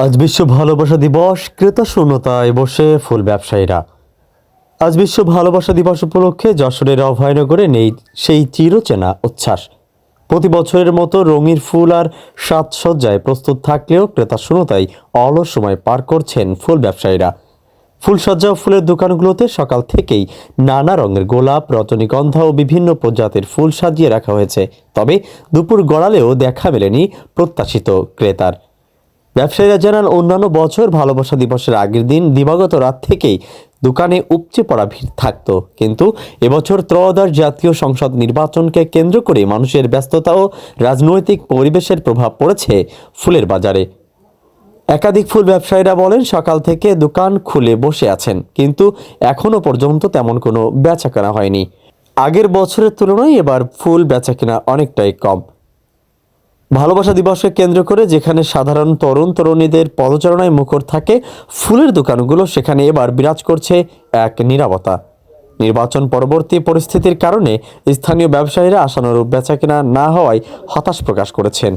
আজ বিশ্ব ভালোবাসা দিবস। ক্রেতা শূন্যতায় বসে ফুল ব্যবসায়ীরা। আজ বিশ্ব ভালোবাসা দিবস উপলক্ষে যশোরের অভয়নগরে নেই সেই চিরচেনা উচ্ছ্বাস। প্রতি বছরের মতো রঙিন ফুল আর সাজসজ্জায় প্রস্তুত থাকলেও ক্রেতা শূন্যতায় অলস সময় পার করছেন ফুল ব্যবসায়ীরা। ফুলসজ্জা ও ফুলের দোকানগুলোতে সকাল থেকেই নানা রঙের গোলাপ, রজনীগন্ধা ও বিভিন্ন প্রজাতির ফুল সাজিয়ে রাখা হয়েছে। তবে দুপুর গড়ালেও দেখা মেলেনি প্রত্যাশিত ক্রেতার। ব্যবসায়ীরা জানান, অন্যান্য বছর ভালোবাসা দিবসের আগের দিন দিবাগত রাত থেকেই দোকানে উপচে পড়া ভিড় থাকতো, কিন্তু এবছর ত্রয়োদশ জাতীয় সংসদ নির্বাচনকে কেন্দ্র করে মানুষের ব্যস্ততা ও রাজনৈতিক পরিবেশের প্রভাব পড়েছে ফুলের বাজারে। একাধিক ফুল ব্যবসায়ীরা বলেন, সকাল থেকে দোকান খুলে বসে আছেন, কিন্তু এখনো পর্যন্ত তেমন কোনো বেচাকেনা হয়নি। আগের বছরের তুলনায় এবার ফুল বেচাকেনা অনেকটাই কম। ভালোবাসা দিবসকে কেন্দ্র করে যেখানে সাধারণ তরুণ তরুণীদের পদচারণায় মুখর থাকে ফুলের দোকানগুলো, সেখানে এবার বিরাজ করছে এক নীরবতা। নির্বাচন পরবর্তী পরিস্থিতির কারণে স্থানীয় ব্যবসায়ীরা আশানুরূপ বেচাকেনা না হওয়ায় হতাশ প্রকাশ করেছেন।